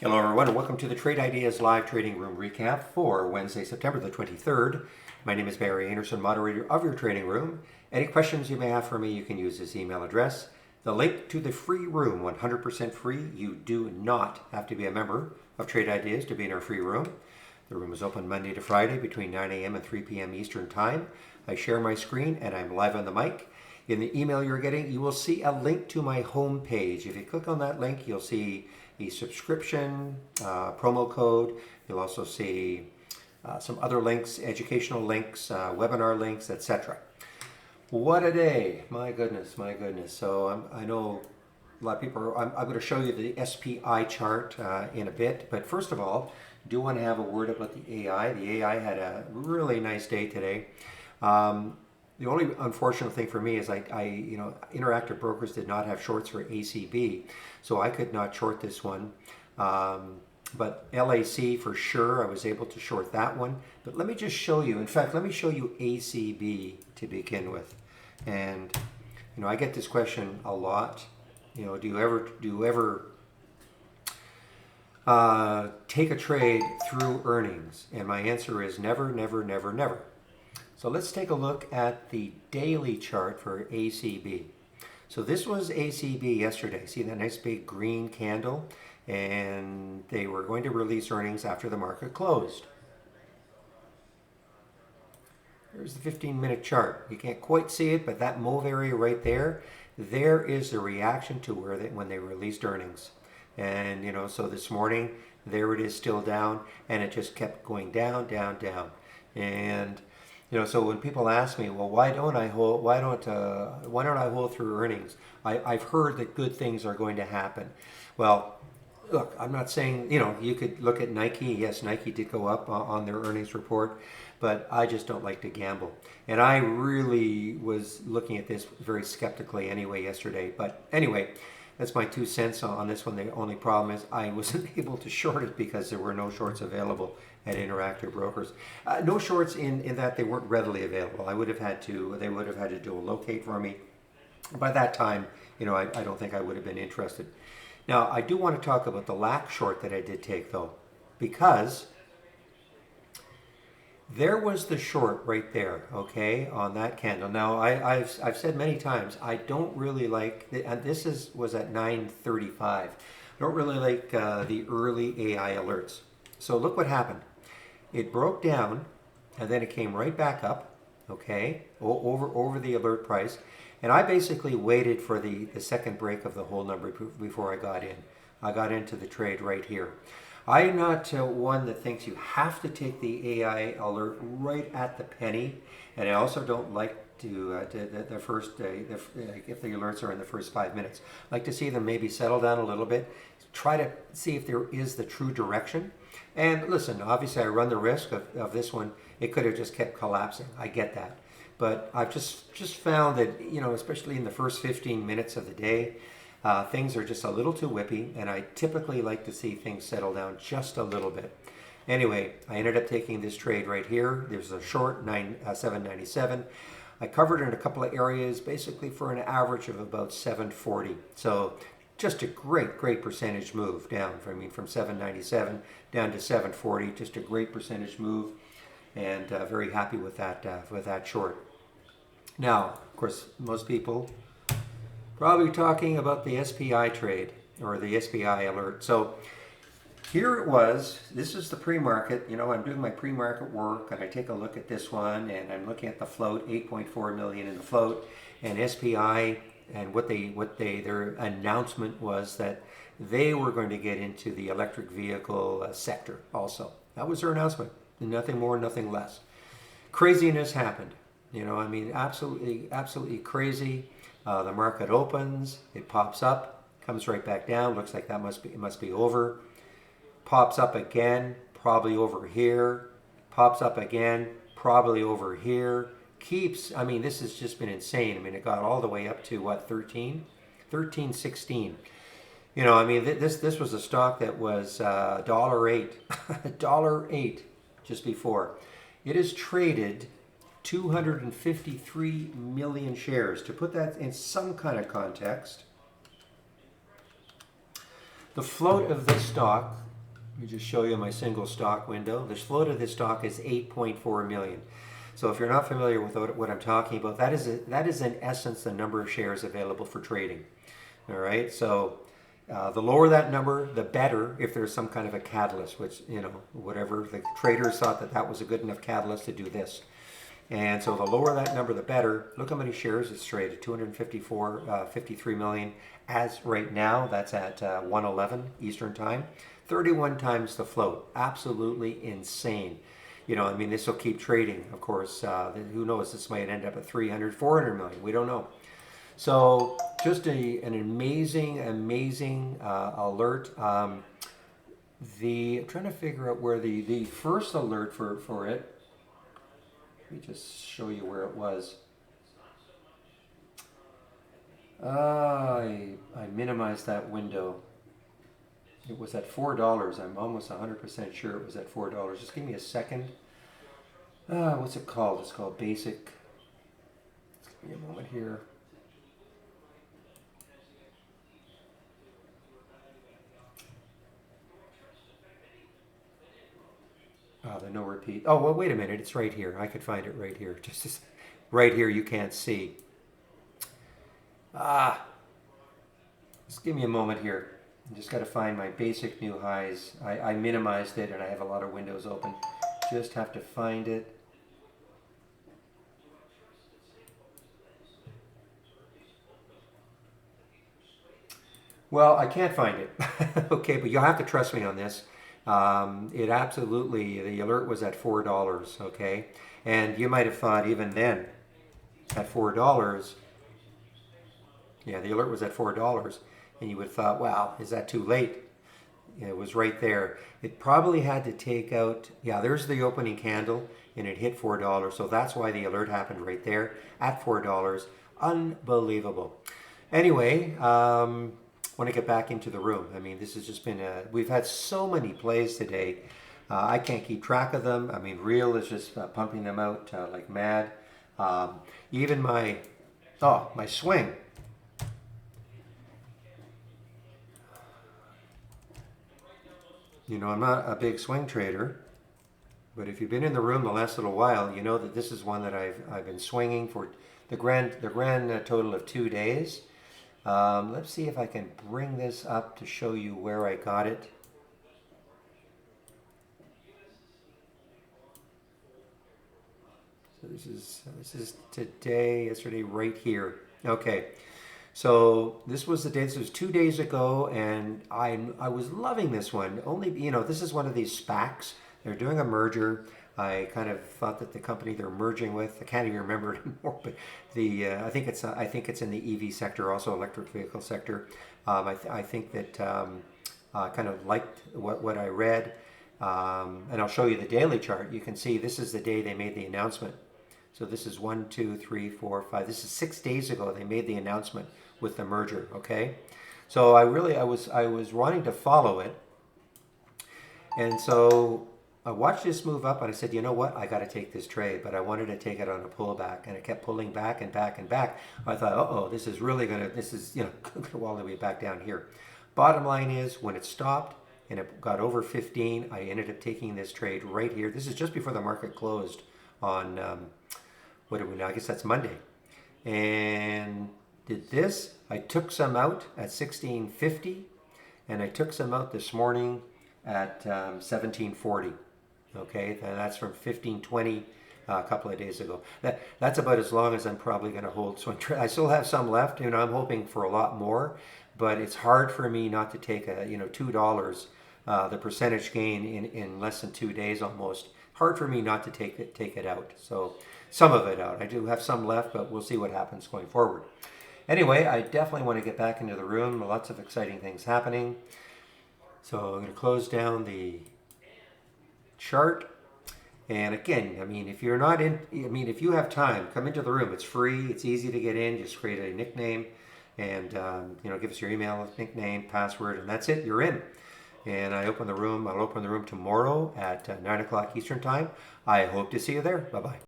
Hello everyone and welcome to the Trade Ideas Live Trading Room Recap for Wednesday, September the 23rd. My name is Barry Anderson, moderator of your trading room. Any questions you may have for me, you can use this email address. The link to the free room, 100% free. You do not have to be a member of Trade Ideas to be in our free room. The room is open Monday to Friday between 9 a.m. and 3 p.m. Eastern Time. I share my screen and I'm live on the mic. In the email you're getting, you will see a link to my home page. If you click on that link, you'll see a subscription promo code. You'll also see some other links, educational links, webinar links, etc. What a day! My goodness, my goodness. So I know a lot of people I'm going to show you the SPI chart in a bit, but first of all, do want to have a word about the AI. The AI had a really nice day today. The only unfortunate thing for me is Interactive Brokers did not have shorts for ACB, so I could not short this one. But LAC for sure, I was able to short that one. But let me just show you. In fact, let me show you ACB to begin with. And I get this question a lot. Do you ever take a trade through earnings? And my answer is never, never, never, never. So let's take a look at the daily chart for ACB. So this was ACB yesterday. See that nice big green candle? And they were going to release earnings after the market closed. Here's the 15-minute chart. You can't quite see it, but that mauve area right there, there is the reaction to when they released earnings. And so this morning, there it is still down, and it just kept going down, down, down. And so when people ask me, well, why don't I hold through earnings? I've heard that good things are going to happen. Well, look, I'm not saying, you could look at Nike. Yes, Nike did go up on their earnings report, but I just don't like to gamble. And I really was looking at this very skeptically anyway yesterday. But anyway, that's my 2 cents on this one. The only problem is I wasn't able to short it because there were no shorts available at Interactive Brokers. No shorts in that they weren't readily available. They would have had to do a locate for me. By that time, I don't think I would have been interested. Now, I do want to talk about the LAC short that I did take though, because there was the short right there, okay, on that candle. Now, I've said many times, I don't really like, and this was at 9:35. I don't really like the early AI alerts. So look what happened. It broke down, and then it came right back up, okay, over the alert price. And I basically waited for the second break of the whole number before I got in. I got into the trade right here. I am not one that thinks you have to take the AI alert right at the penny, and I also don't like to the first if the alerts are in the first 5 minutes. I like to see them maybe settle down a little bit, try to see if there is the true direction. And listen, obviously I run the risk of this one. It could have just kept collapsing. I get that. But I've just found that, especially in the first 15 minutes of the day, things are just a little too whippy, and I typically like to see things settle down just a little bit. Anyway, I ended up taking this trade right here. There's a short 797. I covered in a couple of areas, basically for an average of about 740. So just a great percentage move down. From 797 down to 740. Just a great percentage move, and very happy with that short. Now, of course, most people probably talking about the SPI trade or the SPI alert. So here it was. This is the pre-market. I'm doing my pre-market work, and I take a look at this one, and I'm looking at the float, 8.4 million in the float, and SPI, and their announcement was that they were going to get into the electric vehicle sector also. That was their announcement. Nothing more, nothing less. Craziness happened. Absolutely crazy. The market opens, it pops up, comes right back down. Looks like it must be over. Pops up again, probably over here. Pops up again, probably over here. This has just been insane. It got all the way up to what, 16. This was a stock that was $1.08, $1.08 just before. It is traded 253 million shares. To put that in some kind of context, the float of this stock Let me just show you my single stock window. The float of this stock is 8.4 million. So if you're not familiar with what I'm talking about, that is in essence the number of shares available for trading. All right, so the lower that number, the better if there's some kind of a catalyst, which, whatever, the traders thought that was a good enough catalyst to do this. And so the lower that number, the better. Look how many shares it's traded, 53 million. As right now, that's at 1:11 Eastern time. 31 times the float. Absolutely insane. This will keep trading, of course. Who knows, this might end up at 300, 400 million. We don't know. So just an amazing alert. I'm trying to figure out where the first alert for it. Let me just show you where it was. I minimized that window. It was at $4. I'm almost 100% sure it was at $4. Just give me a second. What's it called? It's called Basic. Just give me a moment here. The no repeat. Oh, well, wait a minute. It's right here. I could find it right here. Right here. You can't see. Just give me a moment here. I just got to find my basic new highs. I minimized it and I have a lot of windows open. Just have to find it. Well, I can't find it. Okay, but you'll have to trust me on this. It absolutely, the alert was at $4, okay? And you might have thought even then, at $4, yeah, the alert was at $4, and you would have thought, wow, is that too late? It was right there. It probably had to take out, yeah, there's the opening candle, and it hit $4, so that's why the alert happened right there at $4. Unbelievable. Anyway, want to get back into the room. This has just been we've had so many plays today. I can't keep track of them. Real is just pumping them out like mad. Even my swing. I'm not a big swing trader, but if you've been in the room the last little while, you know that this is one that I've been swinging for the grand total of 2 days. Let's see if I can bring this up to show you where I got it. So this is today, yesterday, right here. Okay, so this was the day. This was 2 days ago, and I was loving this one. Only this is one of these SPACs. They're doing a merger. I kind of thought that the company they're merging with, I can't even remember it anymore, but I think it's in the EV sector, also electric vehicle sector. I think that I kind of liked what I read, and I'll show you the daily chart. You can see this is the day they made the announcement. So this is 1, 2, 3, 4, 5. This is 6 days ago they made the announcement with the merger. Okay, so I was wanting to follow it, and so I watched this move up and I said, you know what? I got to take this trade, but I wanted to take it on a pullback, and it kept pulling back and back and back. I thought, oh, this is going to go all the way back down here. Bottom line is, when it stopped and it got over 15, I ended up taking this trade right here. This is just before the market closed on, what do we know? I guess that's Monday. And did this. I took some out at 16.50, and I took some out this morning at 17.40. Okay, and that's from 15.20 a couple of days ago. That's about as long as I'm probably going to hold swing trade. I still have some left. I'm hoping for a lot more, but it's hard for me not to take $2, the percentage gain in less than 2 days almost. Hard for me not to take it out. So some of it out. I do have some left, but we'll see what happens going forward. Anyway, I definitely want to get back into the room. Lots of exciting things happening. So I'm going to close down the chart. And again, if you're not in, if you have time, come into the room. It's free. It's easy to get in. Just create a nickname and, give us your email, nickname, password, and that's it. You're in. And I'll open the room tomorrow at 9 o'clock Eastern time. I hope to see you there. Bye-bye.